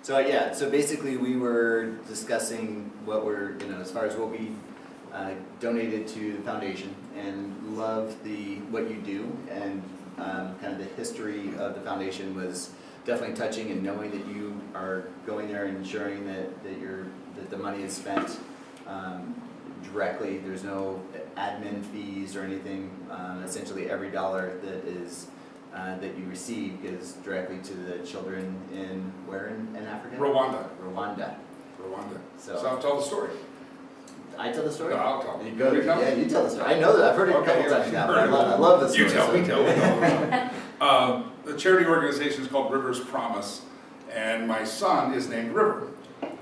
So yeah, so basically we were discussing what we're, as far as what we donated to the foundation, and love what you do, and kind of the history of the foundation was definitely touching, and knowing that you are going there and ensuring that the money is spent directly. There's no admin fees or anything. Essentially, every dollar that you receive goes directly to the children where in Africa? Rwanda. Rwanda. So I'll tell the story. I tell the story? No, I'll tell. You go. Yeah, you tell the story. I know that. I've heard it a couple times now, but I love the story. You tell me. The charity organization is called River's Promise, and my son is named River.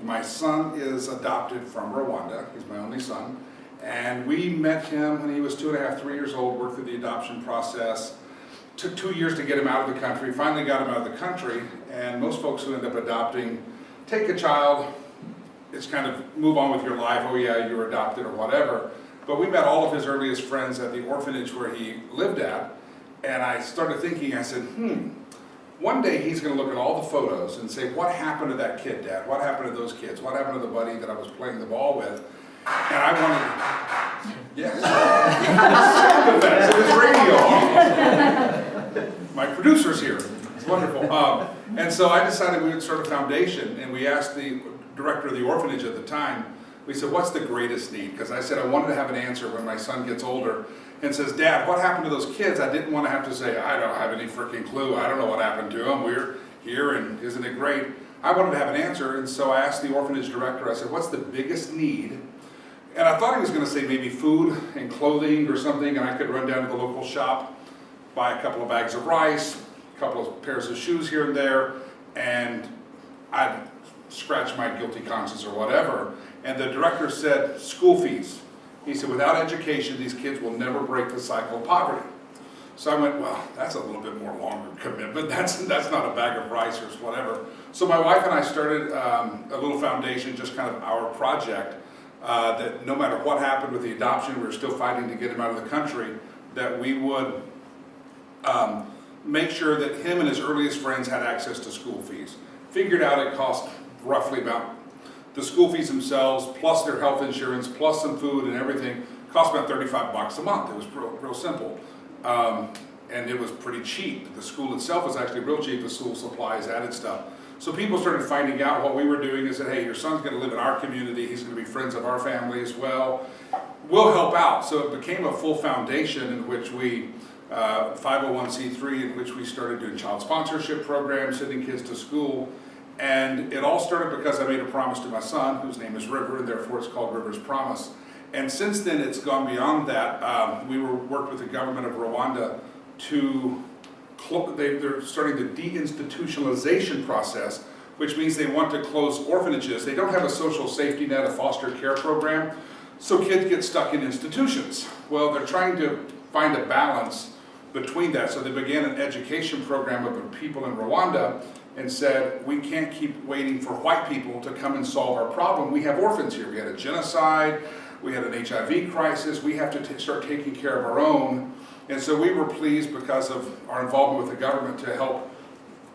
My son is adopted from Rwanda. He's my only son. And we met him when he was 2.5, 3 years old, worked through the adoption process. Took 2 years to get him out of the country, finally got him out of the country, and most folks who end up adopting take a child, it's kind of move on with your life, oh yeah, you were adopted or whatever. But we met all of his earliest friends at the orphanage where he lived at, and I started thinking, I said, one day he's going to look at all the photos and say, what happened to that kid, Dad? What happened to those kids? What happened to the buddy that I was playing the ball with? And I wanted, yes, sound effects, it was radio. My producer's here, it's wonderful. And so I decided we would start a foundation, and we asked the director of the orphanage at the time, we said, what's the greatest need? Because I said I wanted to have an answer when my son gets older and says, Dad, what happened to those kids? I didn't want to have to say, I don't have any freaking clue. I don't know what happened to them. We're here, and isn't it great? I wanted to have an answer, and so I asked the orphanage director, I said, what's the biggest need? And I thought he was going to say maybe food and clothing or something, and I could run down to the local shop, buy a couple of bags of rice, a couple of pairs of shoes here and there, and I'd scratch my guilty conscience or whatever. And the director said, school fees. He said, without education, these kids will never break the cycle of poverty. So I went, well, that's a little bit more longer commitment. That's not a bag of rice or whatever. So my wife and I started a little foundation, just kind of our project, that no matter what happened with the adoption, we were still fighting to get him out of the country, that we would make sure that him and his earliest friends had access to school fees. Figured out it cost roughly about the school fees themselves, plus their health insurance, plus some food and everything, cost about $35 a month. It was real simple. And it was pretty cheap. The school itself was actually real cheap, the school supplies, added stuff. So people started finding out what we were doing and said, hey, your son's going to live in our community, he's going to be friends of our family as well. We'll help out. So it became a full foundation in which we, 501c3, in which we started doing child sponsorship programs, sending kids to school. And it all started because I made a promise to my son, whose name is River, and therefore it's called River's Promise. And since then, it's gone beyond that. We worked with the government of Rwanda to, they're starting the deinstitutionalization process, which means they want to close orphanages. They don't have a social safety net, a foster care program, so kids get stuck in institutions. Well, they're trying to find a balance between that. So they began an education program of people in Rwanda and said, we can't keep waiting for white people to come and solve our problem. We have orphans here. We had a genocide, we had an HIV crisis, we have to start taking care of our own. And so we were pleased because of our involvement with the government to help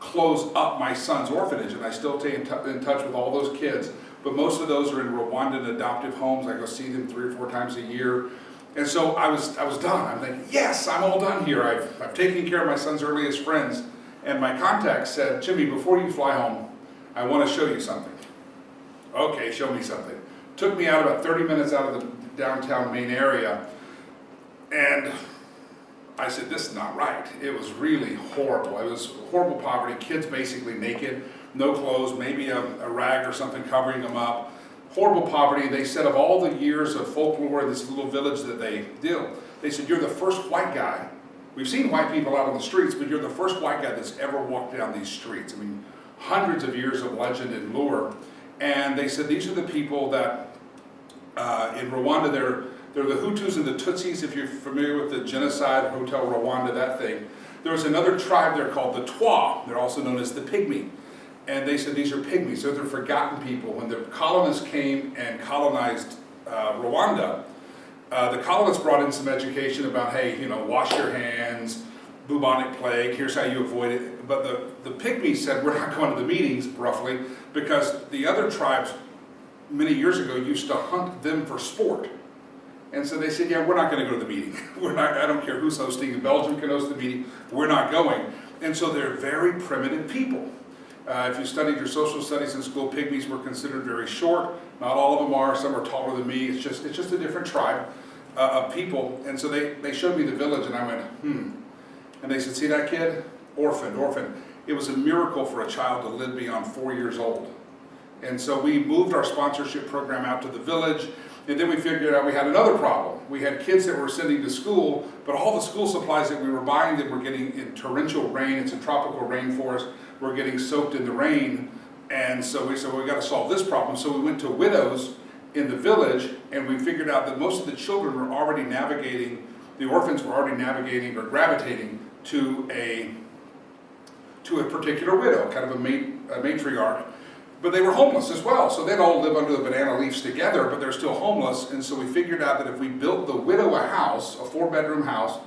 close up my son's orphanage, and I still stay in touch with all those kids. But most of those are in Rwandan adoptive homes. I go see them 3 or 4 times a year. And so I was done. I'm thinking, yes, I'm all done here. I've taken care of my son's earliest friends. And my contact said, Jimmy, before you fly home, I want to show you something. Okay, show me something. Took me out about 30 minutes out of the downtown main area. And I said, this is not right. It was really horrible. It was horrible poverty, kids basically naked, no clothes, maybe a rag or something covering them up. Horrible poverty. They said of all the years of folklore in this little village that they do, they said, you're the first white guy. We've seen white people out on the streets, but you're the first white guy that's ever walked down these streets. I mean, hundreds of years of legend and lore. And they said these are the people that in Rwanda, they're the Hutus and the Tutsis, if you're familiar with the genocide, Hotel Rwanda, that thing. There was another tribe there called the Twa. They're also known as the Pygmy. And they said these are pygmies, so they're forgotten people. When the colonists came and colonized Rwanda, the colonists brought in some education about, hey, wash your hands, bubonic plague, here's how you avoid it. But the pygmies said, we're not going to the meetings, roughly, because the other tribes many years ago used to hunt them for sport. And so they said, yeah, we're not going to go to the meeting. I don't care who's hosting. Belgium can host the meeting. We're not going. And so they're very primitive people. If you studied your social studies in school, pygmies were considered very short. Not all of them are. Some are taller than me. It's just a different tribe of people. And so they showed me the village, and I went, And they said, see that kid? Orphaned. It was a miracle for a child to live beyond 4 years old. And so we moved our sponsorship program out to the village, and then we figured out we had another problem. We had kids that we were sending to school, but all the school supplies that we were buying that were getting in torrential rain, it's a tropical rainforest, were getting soaked in the rain. And so we said, well, we got to solve this problem. So we went to widows in the village, and we figured out that most of the children were already navigating, the orphans were already navigating or gravitating to a particular widow, kind of a matriarch. But they were homeless as well, so they'd all live under the banana leaves together, but they're still homeless. And so we figured out that if we built the widow a house, a 4-bedroom house,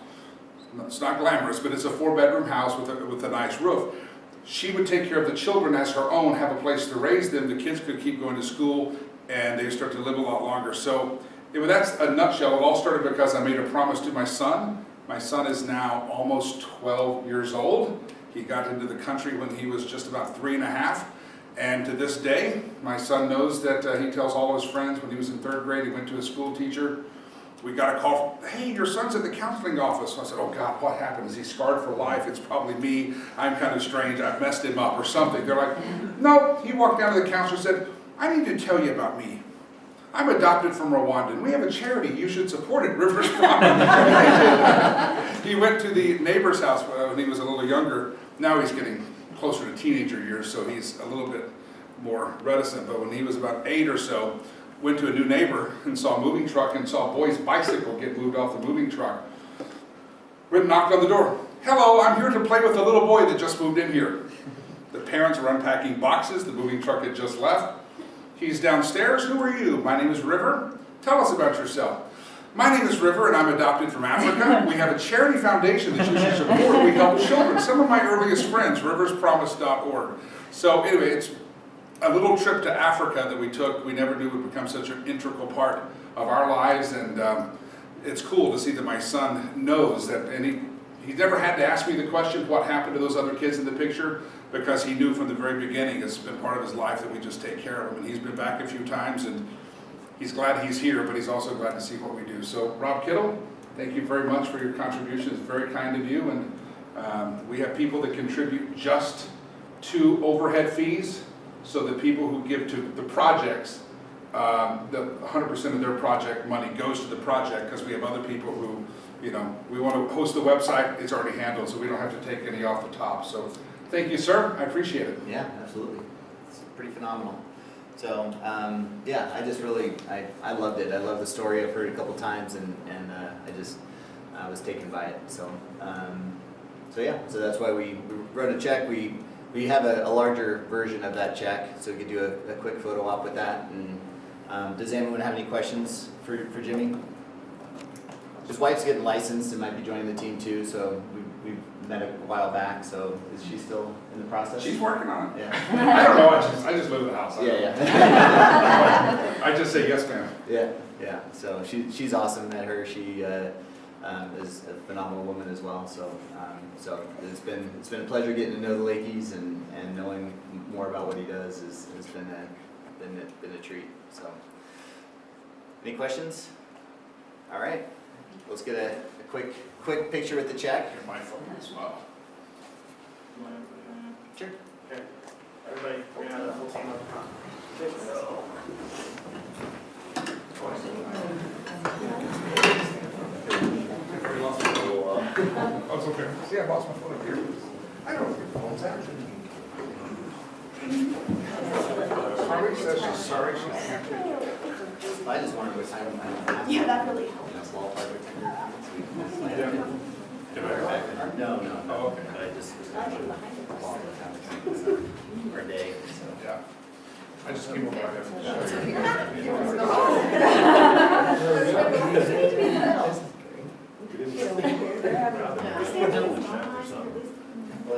it's not glamorous, but it's a 4-bedroom house with a nice roof, she would take care of the children as her own, have a place to raise them, the kids could keep going to school, and they start to live a lot longer. So that's a nutshell. It all started because I made a promise to my son. My son is now almost 12 years old. He got into the country when he was just about 3 and a half. And to this day, my son knows that he tells all of his friends when he was in 3rd grade, he went to a school teacher. We got a call, hey, your son's at the counseling office. So I said, oh God, what happened? Is he scarred for life? It's probably me. I'm kind of strange. I've messed him up or something. They're like, no. He walked down to the counselor and said, I need to tell you about me. I'm adopted from Rwanda, and we have a charity. You should support it, Rivers Promise. He went to the neighbor's house when he was a little younger. Now he's getting closer to teenager years, so he's a little bit more reticent. But when he was about 8 or so, went to a new neighbor and saw a moving truck and saw a boy's bicycle get moved off the moving truck. Went and knocked on the door. Hello, I'm here to play with the little boy that just moved in here. The parents were unpacking boxes. The moving truck had just left. He's downstairs. Who are you? My name is River. Tell us about yourself. My name is River, and I'm adopted from Africa. We have a charity foundation that you should support. We help children. Some of my earliest friends, riverspromise.org. So anyway, it's a little trip to Africa that we took. We never knew would become such an integral part of our lives, and it's cool to see that my son knows that, and he never had to ask me the question, what happened to those other kids in the picture, because he knew from the very beginning it's been part of his life that we just take care of him. And he's been back a few times, and he's glad he's here, but he's also glad to see what we do. So Rob Kittle, thank you very much for your contribution. It's very kind of you. And we have people that contribute just to overhead fees, so that people who give to the projects, the 100% of their project money goes to the project, because we have other people who, we want to host the website, it's already handled, so we don't have to take any off the top. So thank you, sir. I appreciate it. Yeah, absolutely. It's pretty phenomenal. So, yeah, I just really, I loved it. I love the story. I've heard it a couple times, and I was taken by it. So, yeah, so that's why we wrote a check. We have a larger version of that check, so we could do a quick photo op with that. And does anyone have any questions for Jimmy? His wife's getting licensed and might be joining the team too, so we met a while back. So is she still in the process? She's working on it. Yeah. I don't know. I just live in the house. Yeah. I just say yes, ma'am. Yeah. So she's awesome. Met her. She is a phenomenal woman as well. So it's been a pleasure getting to know the Lakeys and knowing more about what he does has been a treat. So any questions? All right. Let's get a quick picture with the check. Here's my phone as well. Sure. Okay. Everybody, we're gonna have the whole team up front. Oh, it's okay. See, I lost my phone up here. I don't know if your phone's out. Harley says she's sorry she can't take it. I just wanted to sign my. Yeah, that really helped. Ballpark with 10 No. Oh, okay. But I just was going to our day. So. Yeah. I just came over. I have to show you. Well,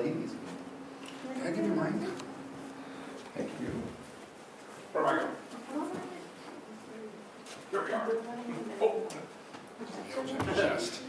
he needs. Can I give you mine? Thank you. Where am I going? Here we are. Oh. Chest.